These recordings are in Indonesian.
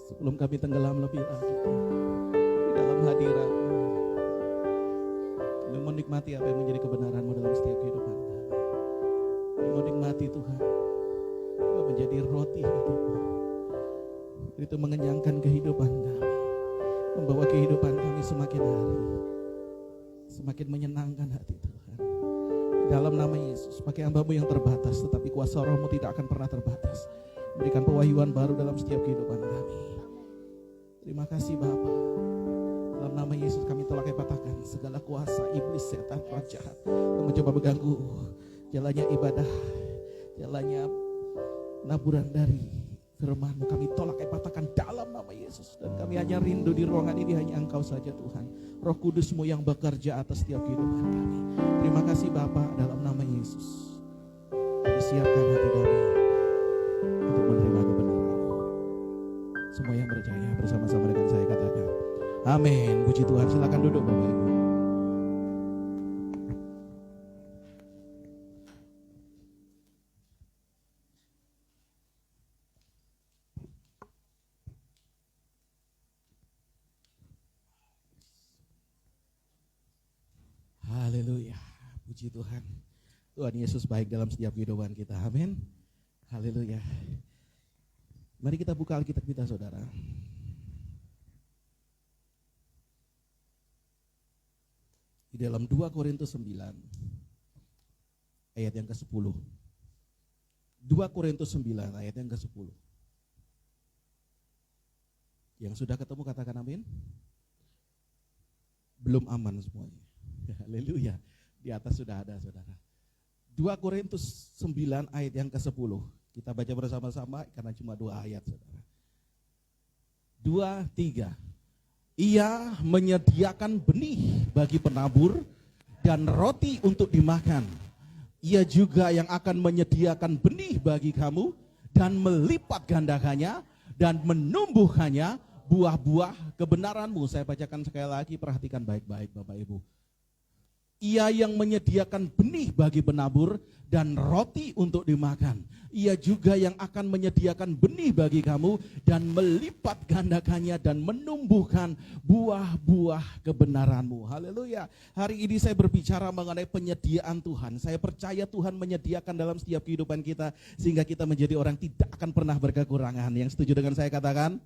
Sebelum kami tenggelam lebih lagi di dalam hadirat-Mu, kami menikmati apa yang menjadi kebenaran-Mu dalam setiap kehidupan kami. Kami menikmati Tuhan, Kau menjadi roti hidup. Itu mengenyangkan kehidupan kami, membawa kehidupan kami semakin hari semakin menyenangkan hati Tuhan. Dalam nama Yesus, pakai hamba-Mu yang terbatas, tetapi kuasa Roh-Mu tidak akan pernah terbatas. Berikan pewahyuan baru dalam setiap kehidupan kami. Terima kasih Bapa. Dalam nama Yesus kami tolak patahkan segala kuasa iblis, setan, roh jahat yang mencoba mengganggu jalannya ibadah, jalannya naburan dari firman-Mu. Kami tolak patahkan dalam nama Yesus. Dan kami hanya rindu di ruangan ini hanya Engkau saja Tuhan. Roh Kudus-Mu yang bekerja atas setiap kehidupan kami. Terima kasih Bapa, dalam nama Yesus. Kami siapkan hati kami untuk menerima kebenaran-Mu. Semua yang percaya bersama-sama dengan saya katakan amin. Puji Tuhan. Silakan duduk Bapak Ibu. Haleluya. Puji Tuhan. Tuhan Yesus baik dalam setiap kehidupan kita. Amin. Haleluya. Mari kita buka Alkitab kita saudara. Di dalam 2 Korintus 9 ayat yang ke-10. 2 Korintus 9 ayat yang ke-10. Yang sudah ketemu katakan amin. Belum aman semuanya. Haleluya. Di atas sudah ada saudara. 2 Korintus 9 ayat yang ke-10. Kita baca bersama-sama karena cuma 2 ayat saudara. 2, 3. Ia menyediakan benih bagi penabur dan roti untuk dimakan. Ia juga yang akan menyediakan benih bagi kamu dan melipat gandakannya dan menumbuhkannya buah-buah kebenaranmu. Saya bacakan sekali lagi, perhatikan baik-baik Bapak Ibu. Ia yang menyediakan benih bagi penabur dan roti untuk dimakan. Ia juga yang akan menyediakan benih bagi kamu dan melipat gandakannya dan menumbuhkan buah-buah kebenaranmu. Haleluya. Hari ini saya berbicara mengenai penyediaan Tuhan. Saya percaya Tuhan menyediakan dalam setiap kehidupan kita sehingga kita menjadi orang tidak akan pernah berkekurangan. Yang setuju dengan saya katakan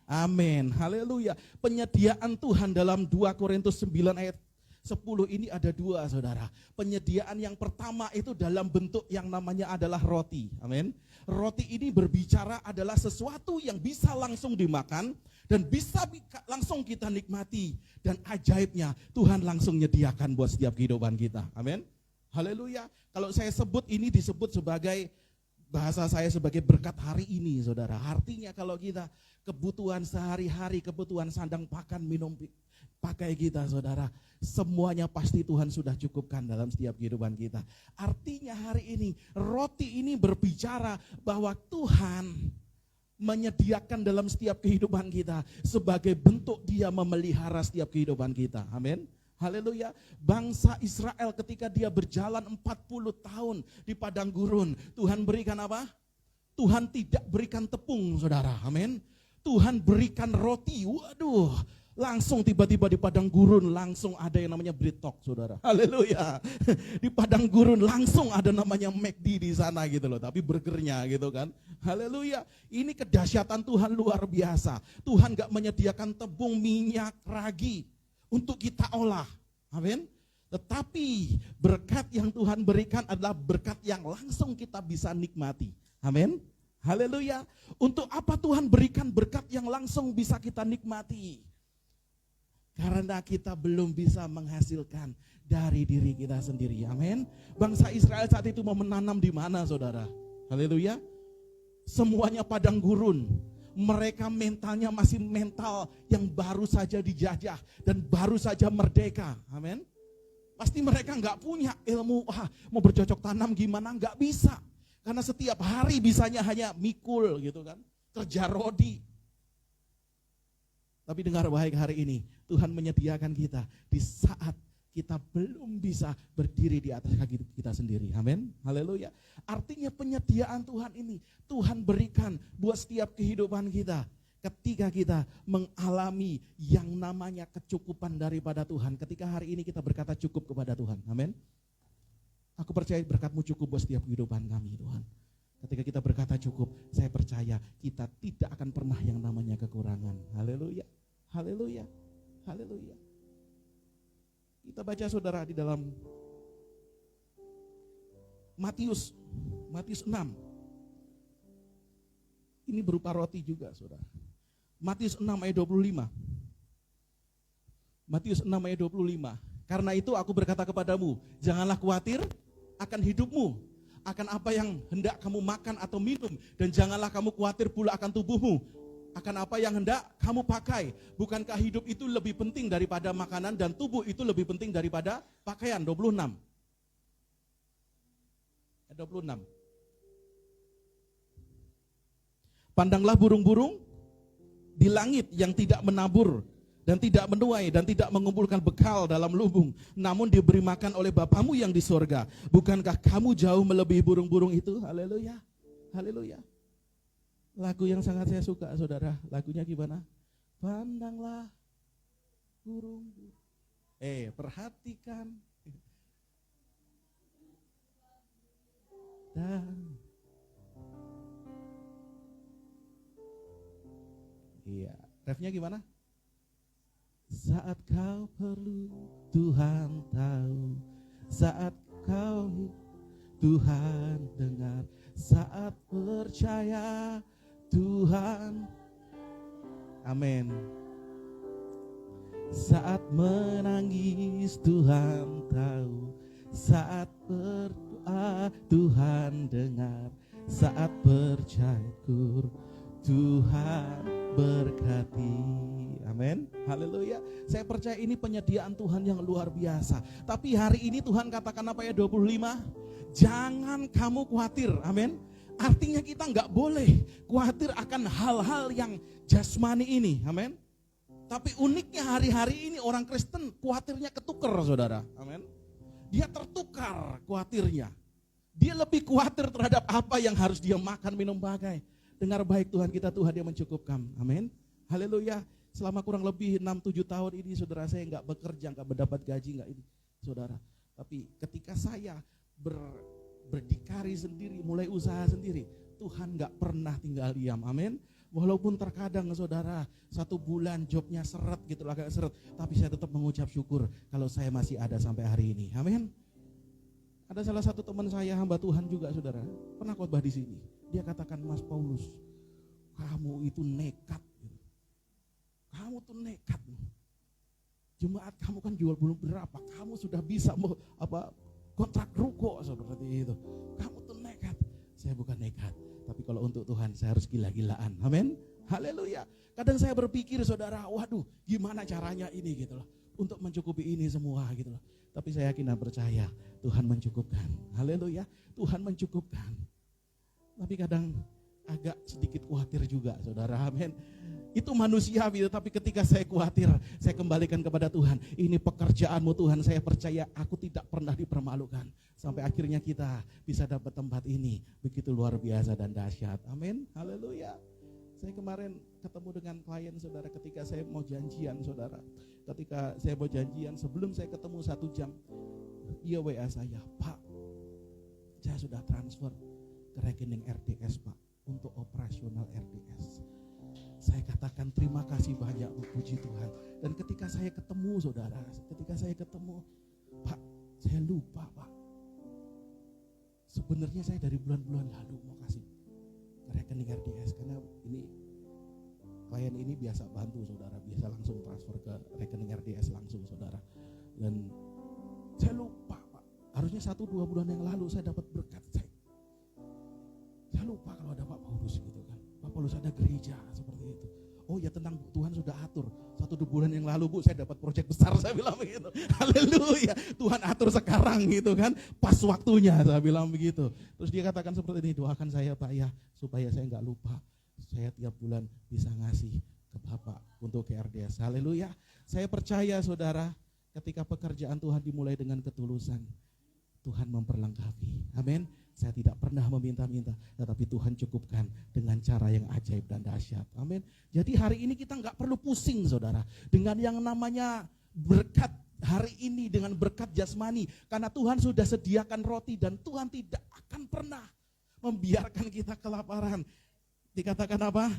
amin. Haleluya. Penyediaan Tuhan dalam 2 Korintus 9 ayat 10 ini ada 2 saudara. Penyediaan yang pertama itu dalam bentuk yang namanya adalah roti. Amin. Roti ini berbicara adalah sesuatu yang bisa langsung dimakan dan bisa langsung kita nikmati. Dan ajaibnya Tuhan langsung menyediakan buat setiap kehidupan kita. Amin. Haleluya. Kalau saya sebut ini disebut sebagai, bahasa saya sebagai berkat hari ini saudara. Artinya kalau kita kebutuhan sehari-hari, kebutuhan sandang pakan minum pakai kita saudara, semuanya pasti Tuhan sudah cukupkan dalam setiap kehidupan kita. Artinya hari ini roti ini berbicara bahwa Tuhan menyediakan dalam setiap kehidupan kita sebagai bentuk Dia memelihara setiap kehidupan kita. Amin. Haleluya. Bangsa Israel ketika dia berjalan 40 tahun di padang gurun, Tuhan berikan apa? Tuhan tidak berikan tepung saudara. Amin. Tuhan berikan roti. Waduh, langsung tiba-tiba di padang gurun langsung ada yang namanya bread talk saudara. Haleluya. Di padang gurun langsung ada namanya McD di sana gitu loh, tapi burgernya gitu kan. Haleluya. Ini kedahsyatan Tuhan luar biasa. Tuhan gak menyediakan tepung, minyak, ragi untuk kita olah. Amin. Tetapi berkat yang Tuhan berikan adalah berkat yang langsung kita bisa nikmati. Amin. Haleluya. Untuk apa Tuhan berikan berkat yang langsung bisa kita nikmati? Karena kita belum bisa menghasilkan dari diri kita sendiri. Amin. Bangsa Israel saat itu mau menanam di mana saudara? Haleluya. Semuanya padang gurun. Mereka mentalnya masih mental yang baru saja dijajah dan baru saja merdeka. Amin. Pasti mereka nggak punya ilmu, mau bercocok tanam gimana, nggak bisa. Karena setiap hari bisanya hanya mikul gitu kan, kerja rodi. Tapi dengar baik hari ini, Tuhan menyediakan kita di saat kita belum bisa berdiri di atas kaki kita sendiri. Amin. Haleluya. Artinya penyediaan Tuhan ini Tuhan berikan buat setiap kehidupan kita. ketika kita mengalami yang namanya kecukupan daripada Tuhan, ketika hari ini kita berkata cukup kepada Tuhan, amin. Aku percaya berkat-Mu cukup buat setiap kehidupan kami, Tuhan. Ketika kita berkata cukup, saya percaya kita tidak akan pernah yang namanya kekurangan. Haleluya, haleluya, haleluya. Kita baca saudara di dalam Matius 6. Ini berupa roti juga saudara. Matius 6 ayat 25. Matius 6 ayat 25. Karena itu aku berkata kepadamu, janganlah khawatir akan hidupmu, akan apa yang hendak kamu makan atau minum, dan janganlah kamu khawatir pula akan tubuhmu, akan apa yang hendak kamu pakai. Bukankah hidup itu lebih penting daripada makanan dan tubuh itu lebih penting daripada pakaian? 26. 26. Pandanglah burung-burung di langit yang tidak menabur dan tidak menuai dan tidak mengumpulkan bekal dalam lubung, namun diberi makan oleh Bapamu yang di sorga. Bukankah kamu jauh melebihi burung-burung itu? Haleluya, haleluya. Lagu yang sangat saya suka saudara, lagunya gimana? Pandanglah burung, perhatikan dan iya, refnya gimana? Saat kau perlu Tuhan tahu, saat kau Tuhan dengar, saat percaya Tuhan, amin. Saat menangis Tuhan tahu, saat berdoa Tuhan dengar, saat percaya Tuhan berkati. Amin. Haleluya. Saya percaya ini penyediaan Tuhan yang luar biasa. Tapi hari ini Tuhan katakan apa ya 25? Jangan kamu khawatir. Amin. Artinya kita enggak boleh khawatir akan hal-hal yang jasmani ini. Amin. Tapi uniknya hari-hari ini orang Kristen khawatirnya ketukar saudara. Amin. Dia tertukar khawatirnya. Dia lebih khawatir terhadap apa yang harus dia makan, minum, pakai. Dengar baik Tuhan kita, Tuhan yang mencukupkan. Amin. Haleluya. Selama kurang lebih 6-7 tahun ini saudara saya enggak bekerja, enggak mendapat gaji, enggak ini saudara. Tapi ketika saya berdikari sendiri, mulai usaha sendiri, Tuhan enggak pernah tinggal diam. Amin. Walaupun terkadang saudara 1 bulan jobnya seret gitu lah, agak seret, tapi saya tetap mengucap syukur kalau saya masih ada sampai hari ini. Amin. Ada salah satu teman saya hamba Tuhan juga saudara, pernah khotbah di sini. Dia katakan, Mas Paulus, kamu itu nekat. Kamu tuh nekat. Jemaat kamu kan jual belum berapa, kamu sudah bisa kontrak ruko seperti itu. Kamu tuh nekat. Saya bukan nekat, tapi kalau untuk Tuhan saya harus gila-gilaan. Amin. Haleluya. Kadang saya berpikir saudara, waduh gimana caranya ini gitu loh, untuk mencukupi ini semua gitu loh. Tapi saya yakin dan percaya Tuhan mencukupkan. Haleluya. Tuhan mencukupkan. Tapi kadang agak sedikit khawatir juga saudara. Amin. Itu manusiawi, tapi ketika saya khawatir, saya kembalikan kepada Tuhan. Ini pekerjaanmu Tuhan, saya percaya aku tidak pernah dipermalukan. Sampai akhirnya kita bisa dapat tempat ini. Begitu luar biasa dan dahsyat. Amin. Haleluya. Saya kemarin ketemu dengan klien saudara ketika saya mau janjian saudara. Ketika saya mau janjian, sebelum saya ketemu 1 jam, dia WA saya, Pak, saya sudah transfer ke rekening RDS Pak, untuk operasional RDS. Saya katakan terima kasih banyak, puji Tuhan. Dan ketika saya ketemu saudara, Pak, saya lupa Pak. Sebenarnya saya dari bulan-bulan lalu mau kasih ke rekening RDS, karena ini klien ini biasa bantu saudara, biasa langsung transfer ke rekening RDS langsung saudara. Dan saya lupa Pak, harusnya 1-2 bulan yang lalu saya dapat berkat. Saya lupa kalau ada Pak Paulus gitu kan. Pak Paulus ada gereja seperti itu. Oh ya tenang Bu, Tuhan sudah atur. 1-2 bulan yang lalu Bu, saya dapat proyek besar, saya bilang begitu. Haleluya, Tuhan atur sekarang gitu kan. Pas waktunya, saya bilang begitu. Terus dia katakan seperti ini, doakan saya Pak ya, supaya saya enggak lupa. Saya tiap bulan bisa ngasih ke Bapak untuk ke RDS. Haleluya. Saya percaya saudara, ketika pekerjaan Tuhan dimulai dengan ketulusan, Tuhan memperlengkapi. Amin. Saya tidak pernah meminta-minta, tetapi Tuhan cukupkan dengan cara yang ajaib dan dahsyat. Amin. Jadi hari ini kita nggak perlu pusing, saudara, dengan yang namanya berkat hari ini, dengan berkat jasmani. Karena Tuhan sudah sediakan roti dan Tuhan tidak akan pernah membiarkan kita kelaparan. Dikatakan apa?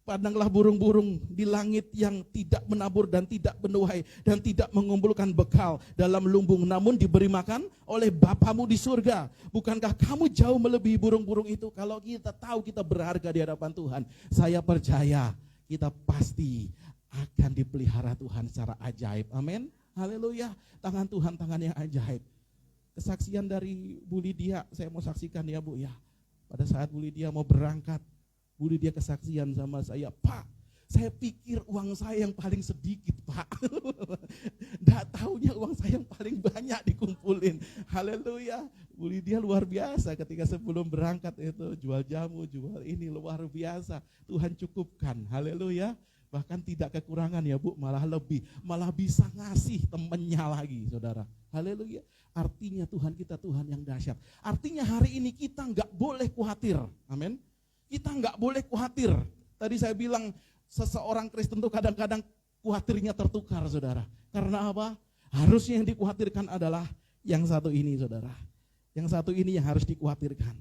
Pandanglah burung-burung di langit yang tidak menabur dan tidak menuai dan tidak mengumpulkan bekal dalam lumbung, namun diberi makan oleh Bapamu di surga. Bukankah kamu jauh melebihi burung-burung itu? Kalau kita tahu kita berharga di hadapan Tuhan, saya percaya kita pasti akan dipelihara Tuhan secara ajaib. Amin. Haleluya. Tangan Tuhan, tangan yang ajaib. Kesaksian dari Bu Lydia, saya mau saksikan ya Bu ya. Pada saat Bu Lydia mau berangkat, Bu Lydia kesaksian sama saya, Pak, saya pikir uang saya yang paling sedikit, Pak. Nggak taunya uang saya yang paling banyak dikumpulin. Haleluya. Bu Lydia luar biasa ketika sebelum berangkat itu jual jamu, jual ini, luar biasa. Tuhan cukupkan. Haleluya. Bahkan tidak kekurangan ya Bu, malah lebih. Malah bisa ngasih temennya lagi, saudara. Haleluya. Artinya Tuhan kita Tuhan yang dahsyat. Artinya hari ini kita nggak boleh khawatir. Amin. Kita nggak boleh khawatir. Tadi saya bilang seseorang Kristen itu kadang-kadang khawatirnya tertukar, saudara. Karena apa? Harusnya yang dikhawatirkan adalah yang satu ini, saudara. Yang satu ini yang harus dikhawatirkan.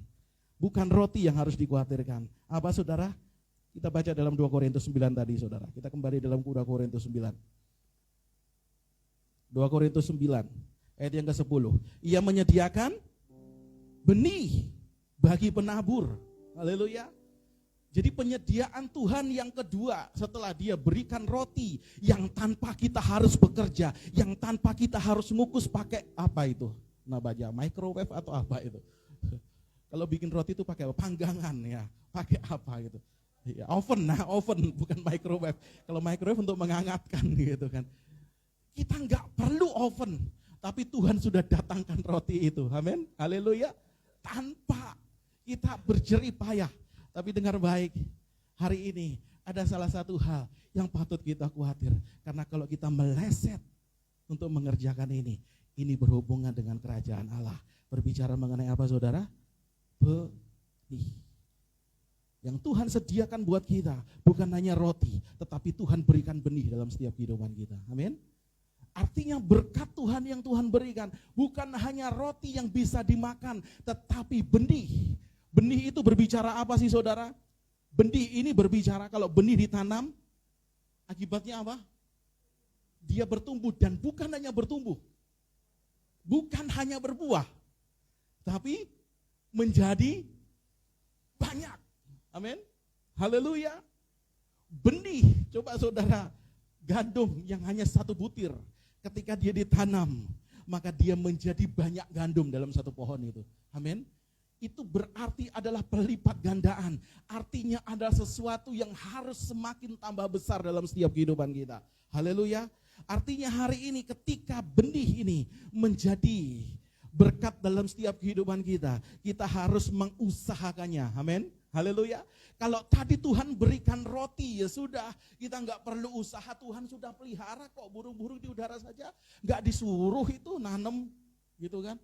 Bukan roti yang harus dikhawatirkan. Apa, saudara? Kita baca dalam 2 Korintus 9 tadi, saudara. Kita kembali dalam 2 Korintus 9. 2 Korintus 9, ayat yang ke-10. Ia menyediakan benih bagi penabur. Haleluya. Jadi penyediaan Tuhan yang kedua setelah dia berikan roti yang tanpa kita harus bekerja, yang tanpa kita harus ngukus pakai apa itu? Namanya microwave atau apa itu? Kalau bikin roti itu pakai apa? Panggangan ya, pakai apa gitu? Ya, oven, oven bukan microwave. Kalau microwave untuk menghangatkan gitu kan. Kita nggak perlu oven, tapi Tuhan sudah datangkan roti itu. Amin. Haleluya. Tanpa kita berjerih payah. Tapi dengar baik, hari ini ada salah satu hal yang patut kita khawatir. Karena kalau kita meleset untuk mengerjakan ini berhubungan dengan kerajaan Allah. Berbicara mengenai apa, saudara? Benih. Yang Tuhan sediakan buat kita bukan hanya roti, tetapi Tuhan berikan benih dalam setiap kehidupan kita. Amin. Artinya berkat Tuhan yang Tuhan berikan bukan hanya roti yang bisa dimakan, tetapi benih. Benih itu berbicara apa sih, saudara? Benih ini berbicara kalau benih ditanam, akibatnya apa? Dia bertumbuh dan bukan hanya bertumbuh. Bukan hanya berbuah, tapi menjadi banyak. Amin. Haleluya. Benih, coba saudara, gandum yang hanya 1 butir, ketika dia ditanam, maka dia menjadi banyak gandum dalam satu pohon itu. Amin. Itu berarti adalah pelipat gandaan. Artinya ada sesuatu yang harus semakin tambah besar dalam setiap kehidupan kita. Haleluya. Artinya hari ini ketika benih ini menjadi berkat dalam setiap kehidupan kita, kita harus mengusahakannya. Amin. Haleluya. Kalau tadi Tuhan berikan roti, ya sudah, kita nggak perlu usaha, Tuhan sudah pelihara kok burung-burung di udara saja, nggak disuruh itu nanem, gitu kan.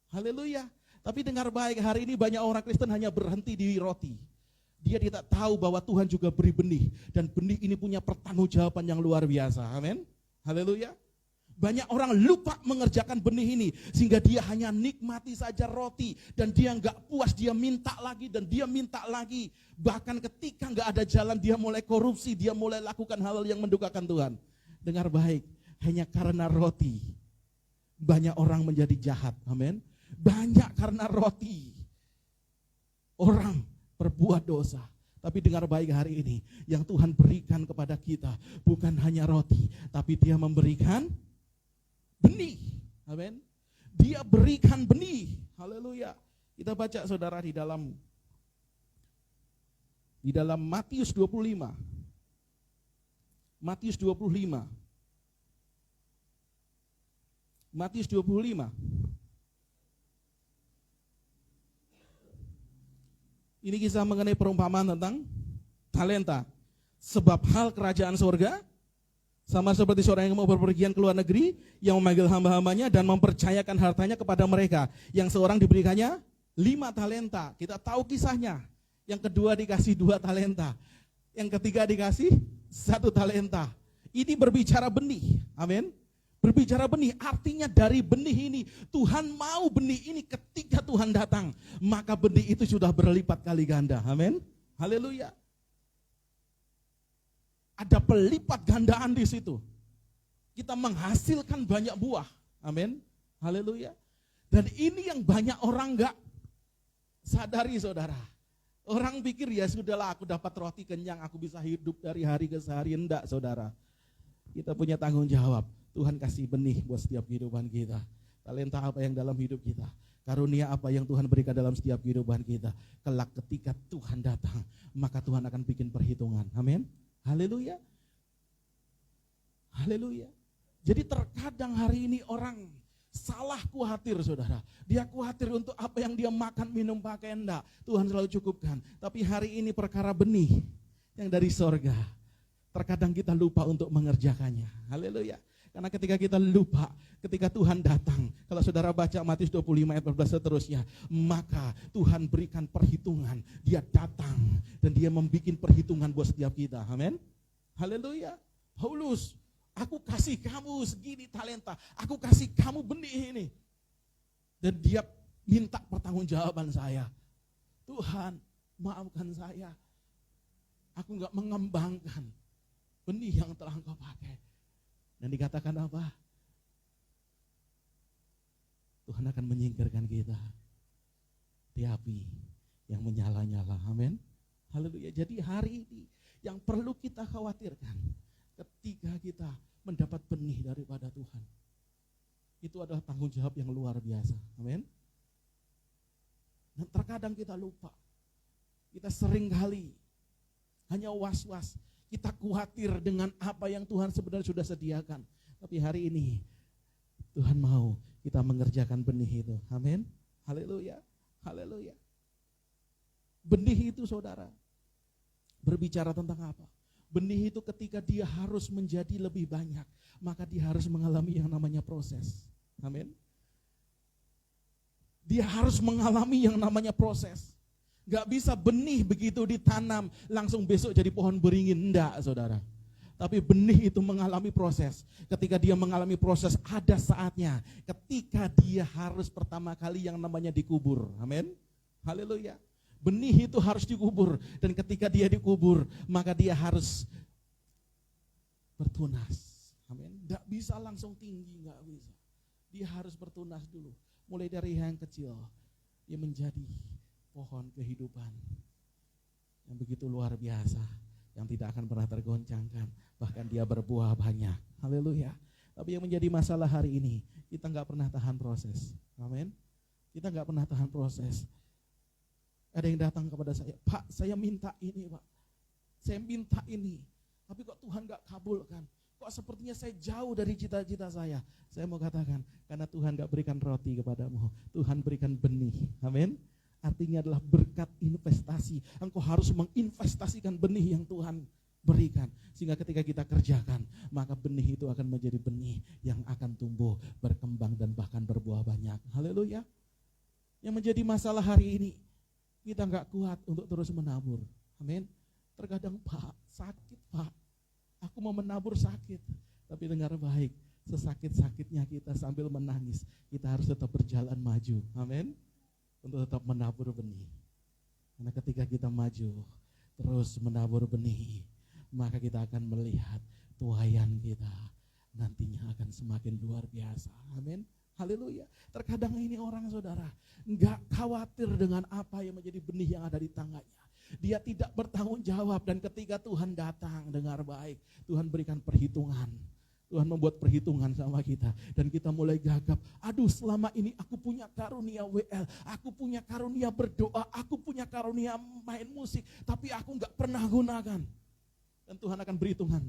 Haleluya. Tapi dengar baik, hari ini banyak orang Kristen hanya berhenti di roti. Dia tidak tahu bahwa Tuhan juga beri benih. Dan benih ini punya pertanggungjawaban yang luar biasa. Amin. Haleluya. Banyak orang lupa mengerjakan benih ini. Sehingga dia hanya nikmati saja roti. Dan dia nggak puas, dia minta lagi dan dia minta lagi. Bahkan ketika nggak ada jalan, dia mulai korupsi. Dia mulai lakukan hal-hal yang mendukakan Tuhan. Dengar baik, hanya karena roti banyak orang menjadi jahat. Amin. Banyak karena roti orang berbuat dosa. Tapi dengar baik hari ini, yang Tuhan berikan kepada kita bukan hanya roti, tapi Dia memberikan benih. Amin. Dia berikan benih. Haleluya. Kita baca saudara di dalam Matius 25. Matius 25. Matius 25. Ini kisah mengenai perumpamaan tentang talenta. Sebab hal kerajaan surga Sama seperti seorang yang mau berpergian ke luar negeri, yang memanggil hamba-hambanya dan mempercayakan hartanya kepada mereka. Yang seorang diberikannya 5 talenta. Kita tahu kisahnya. Yang kedua dikasih 2 talenta. Yang ketiga dikasih 1 talenta. Ini berbicara benih. Amin. Berbicara benih, artinya dari benih ini, Tuhan mau benih ini ketika Tuhan datang, maka benih itu sudah berlipat kali ganda. Amin. Haleluya. Ada pelipat gandaan di situ. Kita menghasilkan banyak buah. Amin. Haleluya. Dan ini yang banyak orang enggak sadari, saudara. Orang pikir ya sudahlah, aku dapat roti kenyang, aku bisa hidup dari hari ke hari. Enggak, saudara. Kita punya tanggung jawab. Tuhan kasih benih buat setiap kehidupan kita. Talenta apa yang dalam hidup kita. Karunia apa yang Tuhan berikan dalam setiap kehidupan kita. Kelak ketika Tuhan datang, maka Tuhan akan bikin perhitungan. Amin. Haleluya. Haleluya. Jadi terkadang hari ini orang salah khawatir, saudara. Dia khawatir untuk apa yang dia makan, minum, pakai, enggak. Tuhan selalu cukupkan. Tapi hari ini perkara benih yang dari sorga. Terkadang kita lupa untuk mengerjakannya. Haleluya. Karena ketika kita lupa, ketika Tuhan datang, kalau saudara baca Matius 25 ayat 14 seterusnya, maka Tuhan berikan perhitungan. Dia datang dan dia membuat perhitungan buat setiap kita. Amin. Haleluya. Paulus, aku kasih kamu segini talenta, aku kasih kamu benih ini. Dan dia minta pertanggungjawaban saya. Tuhan, maafkan saya. Aku enggak mengembangkan benih yang telah Engkau pakai. Dan dikatakan apa? Tuhan akan menyingkirkan kita di api yang menyala-nyala. Amin. Haleluya. Jadi hari ini yang perlu kita khawatirkan ketika kita mendapat benih daripada Tuhan, itu adalah tanggung jawab yang luar biasa. Amin. Dan terkadang kita lupa. Kita sering kali hanya was-was. Kita khawatir dengan apa yang Tuhan sebenarnya sudah sediakan. Tapi hari ini Tuhan mau kita mengerjakan benih itu. Amin. Haleluya. Haleluya. Benih itu, saudara, berbicara tentang apa? Benih itu ketika dia harus menjadi lebih banyak, maka dia harus mengalami yang namanya proses. Amin. Dia harus mengalami yang namanya proses. Gak bisa benih begitu ditanam langsung besok jadi pohon beringin, enggak, saudara. Tapi benih itu mengalami proses. Ketika dia mengalami proses, ada saatnya ketika dia harus pertama kali yang namanya dikubur. Amin. Haleluya. Benih itu harus dikubur, dan ketika dia dikubur, maka dia harus bertunas. Amin. Gak bisa langsung tinggi, gak bisa. Dia harus bertunas dulu. Mulai dari yang kecil, dia menjadi pohon kehidupan yang begitu luar biasa, yang tidak akan pernah tergoncangkan, bahkan dia berbuah banyak. Haleluya. Tapi yang menjadi masalah hari ini, kita gak pernah tahan proses. Amin. Kita gak pernah tahan proses. Ada yang datang kepada saya, Pak, saya minta ini, Pak, saya minta ini, tapi kok Tuhan gak kabulkan, kok sepertinya saya jauh dari cita-cita saya. Saya mau katakan, karena Tuhan gak berikan roti kepadamu, Tuhan berikan benih. Amin. Artinya adalah berkat investasi. Engkau harus menginvestasikan benih yang Tuhan berikan. Sehingga ketika kita kerjakan, maka benih itu akan menjadi benih yang akan tumbuh, berkembang, dan bahkan berbuah banyak. Haleluya. Yang menjadi masalah hari ini, kita gak kuat untuk terus menabur. Amin. Terkadang, Pak, sakit, Pak. Aku mau menabur sakit. Tapi dengar baik, sesakit-sakitnya kita sambil menangis, kita harus tetap berjalan maju. Amin. Untuk tetap menabur benih. Karena ketika kita maju, terus menabur benih, maka kita akan melihat tuaian kita nantinya akan semakin luar biasa. Amin. Haleluya. Terkadang ini orang, saudara, enggak khawatir dengan apa yang menjadi benih yang ada di tangannya. Dia tidak bertanggung jawab, dan ketika Tuhan datang, dengar baik, Tuhan berikan perhitungan. Tuhan membuat perhitungan sama kita, dan kita mulai gagap. Aduh, selama ini aku punya karunia WL, aku punya karunia berdoa, aku punya karunia main musik, tapi aku enggak pernah gunakan. Dan Tuhan akan berhitungan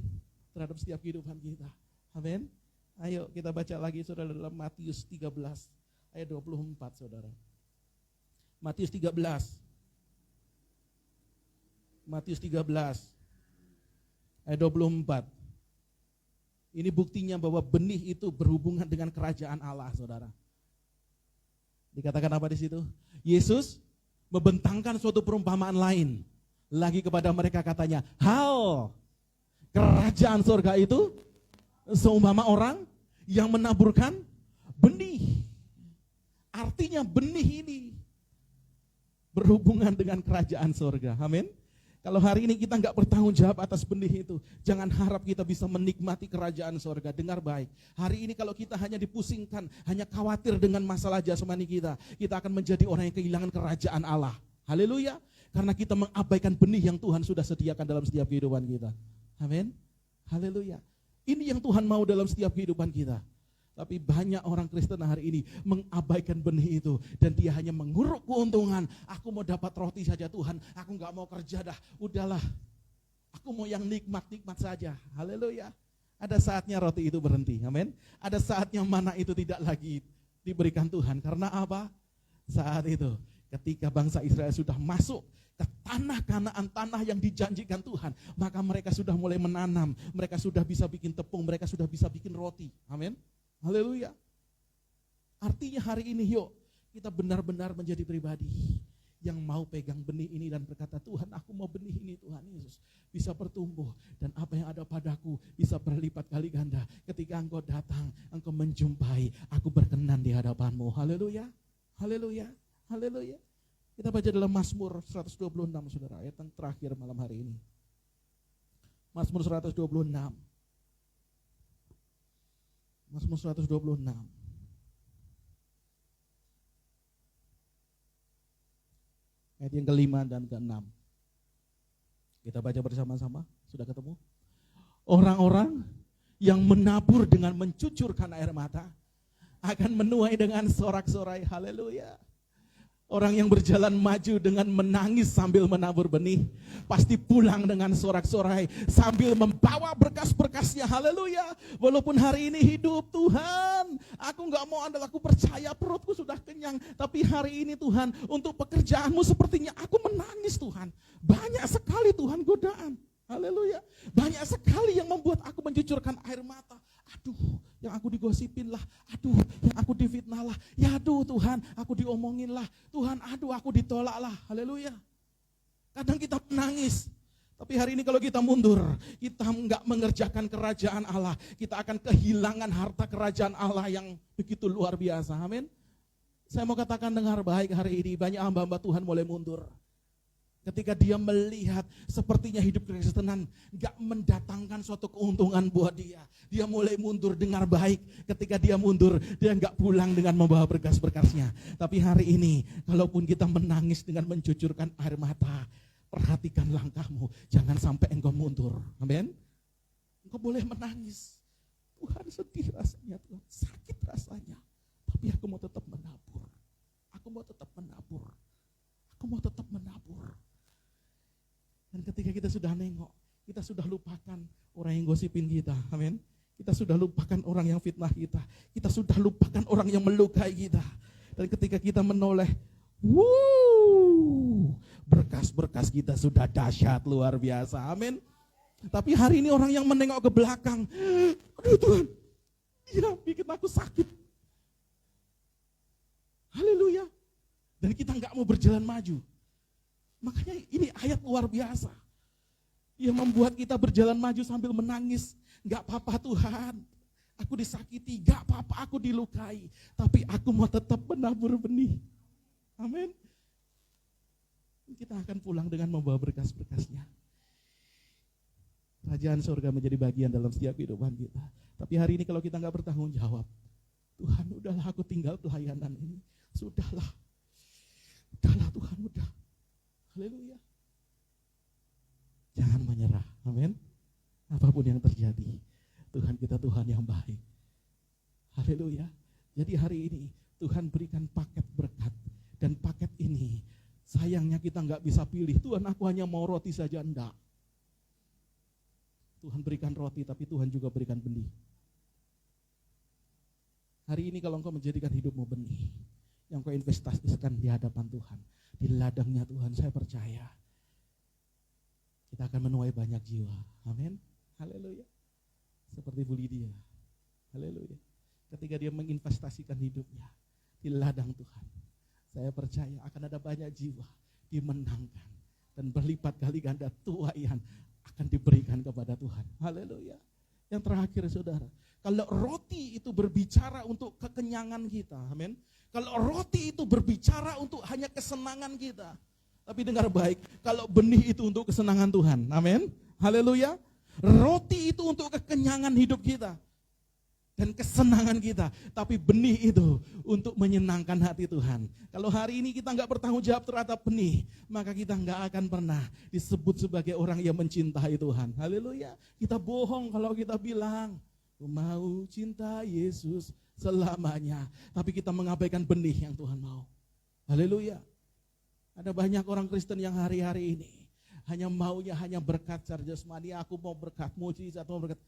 terhadap setiap kehidupan kita. Amin. Ayo kita baca lagi, saudara, dalam Matius 13 ayat 24, saudara. Matius 13. Matius 13 ayat 24. Ini buktinya bahwa benih itu berhubungan dengan kerajaan Allah, saudara. Dikatakan apa di situ? Yesus membentangkan suatu perumpamaan lain lagi kepada mereka, katanya, hal kerajaan surga itu seumpama orang yang menaburkan benih. Artinya benih ini berhubungan dengan kerajaan surga. Amin. Kalau hari ini kita nggak bertanggung jawab atas benih itu, jangan harap kita bisa menikmati kerajaan surga. Dengar baik, hari ini kalau kita hanya dipusingkan, hanya khawatir dengan masalah jasmani kita akan menjadi orang yang kehilangan kerajaan Allah. Haleluya. Karena kita mengabaikan benih yang Tuhan sudah sediakan dalam setiap kehidupan kita. Amin. Haleluya. Ini yang Tuhan mau dalam setiap kehidupan kita. Tapi banyak orang Kristen hari ini mengabaikan benih itu. Dan dia hanya menguruk keuntungan. Aku mau dapat roti saja Tuhan. Aku gak mau kerja dah. Udahlah. Aku mau yang nikmat-nikmat saja. Haleluya. Ada saatnya roti itu berhenti. Amin. Ada saatnya mana itu tidak lagi diberikan Tuhan. Karena apa? Saat itu ketika bangsa Israel sudah masuk ke tanah Kanaan, tanah yang dijanjikan Tuhan, maka mereka sudah mulai menanam. Mereka sudah bisa bikin tepung. Mereka sudah bisa bikin roti. Amin. Haleluya. Artinya hari ini yuk kita benar-benar menjadi pribadi yang mau pegang benih ini dan berkata, Tuhan aku mau benih ini Tuhan Yesus bisa bertumbuh dan apa yang ada padaku bisa berlipat kali ganda. Ketika Engkau datang, Engkau menjumpai, aku berkenan di hadapan-Mu. Haleluya. Haleluya. Haleluya. Kita baca dalam Mazmur 126 saudara, ayat yang terakhir malam hari ini. Mazmur 126. Mazmur 126. Ayat yang kelima dan keenam. Kita baca bersama-sama, sudah ketemu? Orang-orang yang menabur dengan mencucurkan air mata akan menuai dengan sorak-sorai. Haleluya. Orang yang berjalan maju dengan menangis sambil menabur benih, pasti pulang dengan sorak-sorai sambil membawa berkas-berkasnya. Haleluya. Walaupun hari ini hidup, Tuhan, aku gak mau andal, aku percaya perutku sudah kenyang. Tapi hari ini Tuhan, untuk pekerjaanmu sepertinya aku menangis Tuhan. Banyak sekali Tuhan godaan. Haleluya. Banyak sekali yang membuat aku mencucurkan air mata. Aduh, yang aku digosipin lah. Aduh, yang aku difitnah lah. Ya aduh Tuhan, aku diomongin lah. Tuhan, aduh aku ditolak lah. Haleluya. Kadang kita menangis. Tapi hari ini kalau kita mundur, kita enggak mengerjakan kerajaan Allah. Kita akan kehilangan harta kerajaan Allah yang begitu luar biasa. Amin. Saya mau katakan dengar baik hari ini, banyak hamba-hamba Tuhan mulai mundur. Ketika dia melihat sepertinya hidup kekristenan gak mendatangkan suatu keuntungan buat dia. Dia mulai mundur, dengar baik. Ketika dia mundur, dia gak pulang dengan membawa berkas-berkasnya. Tapi hari ini, kalaupun kita menangis dengan mencucurkan air mata, perhatikan langkahmu. Jangan sampai engkau mundur. Amin. Engkau boleh menangis. Tuhan sedih rasanya, Tuhan sakit rasanya. Tapi aku mau tetap menabur. Aku mau tetap menabur. Aku mau tetap menabur. Dan ketika kita sudah nengok, kita sudah lupakan orang yang gosipin kita. Amin. Kita sudah lupakan orang yang fitnah kita. Kita sudah lupakan orang yang melukai kita. Dan ketika kita menoleh, berkas-berkas kita sudah dahsyat, luar biasa. Amin. Tapi hari ini orang yang menengok ke belakang, aduh Tuhan, dia bikin aku sakit. Haleluya. Dan kita nggak mau berjalan maju. Makanya ini ayat luar biasa. Yang membuat kita berjalan maju sambil menangis. Gak apa-apa Tuhan, aku disakiti, gak apa-apa aku dilukai. Tapi aku mau tetap menabur benih. Amin. Kita akan pulang dengan membawa berkas-berkasnya. Kerajaan surga menjadi bagian dalam setiap kehidupan kita. Tapi hari ini kalau kita gak bertanggung jawab, Tuhan udahlah aku tinggal pelayanan ini. Sudahlah Tuhan, udah. Haleluya. Jangan menyerah. Amin. Apapun yang terjadi, Tuhan kita Tuhan yang baik. Haleluya. Jadi hari ini Tuhan berikan paket berkat. Dan paket ini sayangnya kita gak bisa pilih. Tuhan aku hanya mau roti saja, enggak. Tuhan berikan roti, tapi Tuhan juga berikan benih. Hari ini kalau engkau menjadikan hidupmu benih, yang kau investasikan di hadapan Tuhan, di ladangnya Tuhan, saya percaya kita akan menuai banyak jiwa. Amin. Haleluya. Seperti Seperti Bu Lydia. Haleluya. Ketika dia menginvestasikan hidupnya di ladang Tuhan, saya percaya akan ada banyak jiwa dimenangkan dan berlipat kali ganda tuaian akan diberikan kepada Tuhan. Haleluya. Yang terakhir saudara, kalau roti itu berbicara untuk kekenyangan kita, amin. Kalau roti itu berbicara untuk hanya kesenangan kita, tapi dengar baik, kalau benih itu untuk kesenangan Tuhan, amin. Haleluya. Roti itu untuk kekenyangan hidup kita dan kesenangan kita, tapi benih itu untuk menyenangkan hati Tuhan. Kalau hari ini kita nggak bertanggung jawab terhadap benih, maka kita nggak akan pernah disebut sebagai orang yang mencintai Tuhan. Haleluya. Kita bohong kalau kita bilang, aku mau cinta Yesus selamanya, tapi kita mengabaikan benih yang Tuhan mau. Haleluya. Ada banyak orang Kristen yang hari-hari ini hanya maunya hanya berkat secara jasmani, aku mau berkat, mujizat, mau berkat.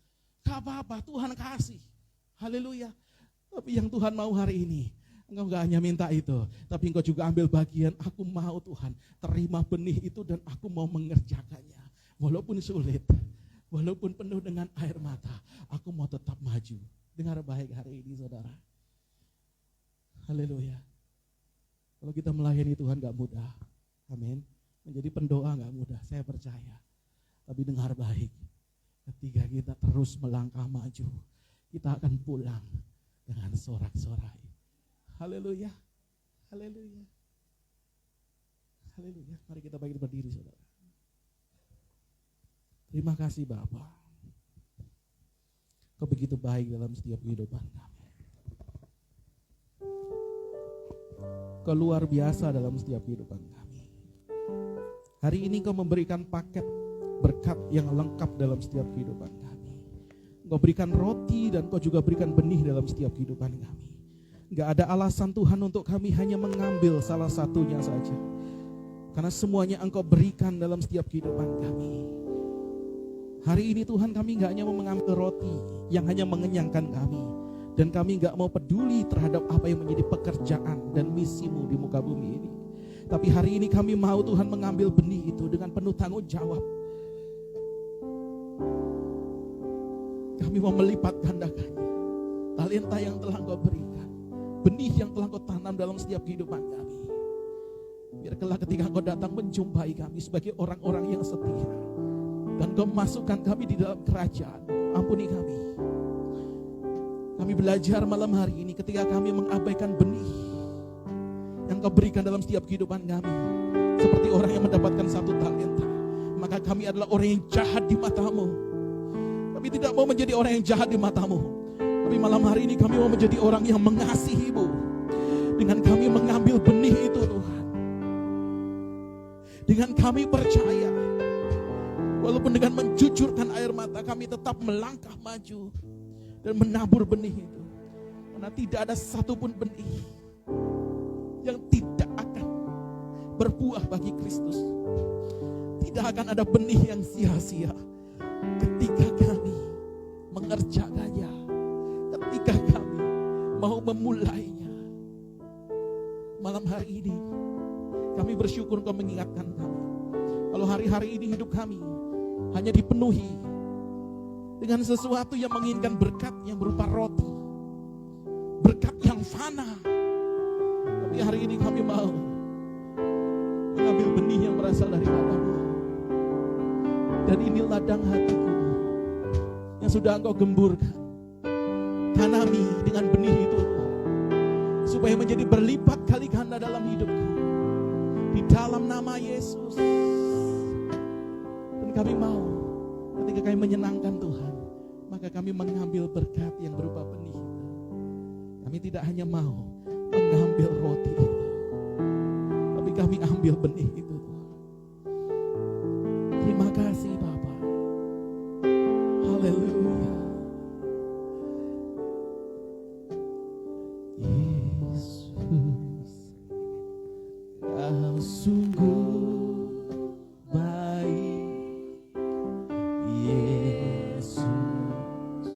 Gak apa-apa, Tuhan kasih. Haleluya. Tapi yang Tuhan mau hari ini, engkau gak hanya minta itu, tapi engkau juga ambil bagian, aku mau Tuhan, terima benih itu dan aku mau mengerjakannya. Walaupun sulit, walaupun penuh dengan air mata, aku mau tetap maju. Dengar baik hari ini saudara. Haleluya. Kalau kita melayani Tuhan gak mudah. Amin. Menjadi pendoa gak mudah, saya percaya. Tapi dengar baik, ketika kita terus melangkah maju, kita akan pulang dengan sorak-sorai. Haleluya. Haleluya. Haleluya. Mari kita bangkit berdiri saudara. Terima kasih Bapa. Kau begitu baik dalam setiap kehidupan kami. Kau luar biasa dalam setiap kehidupan kami. Hari ini Kau memberikan paket berkat yang lengkap dalam setiap kehidupan kami. Kau berikan roti dan Kau juga berikan benih dalam setiap kehidupan kami. Gak ada alasan Tuhan untuk kami hanya mengambil salah satunya saja. Karena semuanya Engkau berikan dalam setiap kehidupan kami. Hari ini Tuhan kami gak hanya mau mengambil roti yang hanya mengenyangkan kami. Dan kami gak mau peduli terhadap apa yang menjadi pekerjaan dan misimu di muka bumi ini. Tapi hari ini kami mau Tuhan mengambil benih itu dengan penuh tanggung jawab. Kami mau melipat gandakannya. Talenta yang telah Engkau berikan. Benih yang telah Engkau tanam dalam setiap kehidupan kami. Biar kelak ketika Engkau datang menjumpai kami sebagai orang-orang yang setia. Dan Kau masukkan kami di dalam kerajaan. Ampuni kami. Kami belajar malam hari ini ketika kami mengabaikan benih yang Kau berikan dalam setiap kehidupan kami. Seperti orang yang mendapatkan 1 talenta. Maka kami adalah orang yang jahat di mata-Mu. Kami tidak mau menjadi orang yang jahat di mata-Mu. Tapi malam hari ini kami mau menjadi orang yang mengasihi-Mu. Dengan kami mengambil benih itu Tuhan. Dengan kami percaya. Walaupun dengan mencucurkan air mata kami tetap melangkah maju. Dan menabur benih itu. Karena tidak ada satupun benih yang tidak akan berbuah bagi Kristus. Tidak akan ada benih yang sia-sia ketika kami mengerjakannya, ketika kami mau memulainya. Malam hari ini kami bersyukur Kau mengingatkan kami. Kalau hari-hari ini hidup kami hanya dipenuhi dengan sesuatu yang menginginkan berkat yang berupa roti, berkat yang fana. Tapi hari ini kami mau mengambil benih yang berasal dari Bapa-Mu. Dan ini ladang hatiku yang sudah Engkau gemburkan. Tanami dengan benih itu supaya menjadi berlipat kali ganda dalam hidupku. Di dalam nama Yesus. Dan kami mau ketika kami menyenangkan Tuhan, maka kami mengambil berkat yang berupa benih itu. Kami tidak hanya mau mengambil roti itu, tapi kami ambil benih itu. Terima kasih Bapa. Haleluya. Yesus, Kau sungguh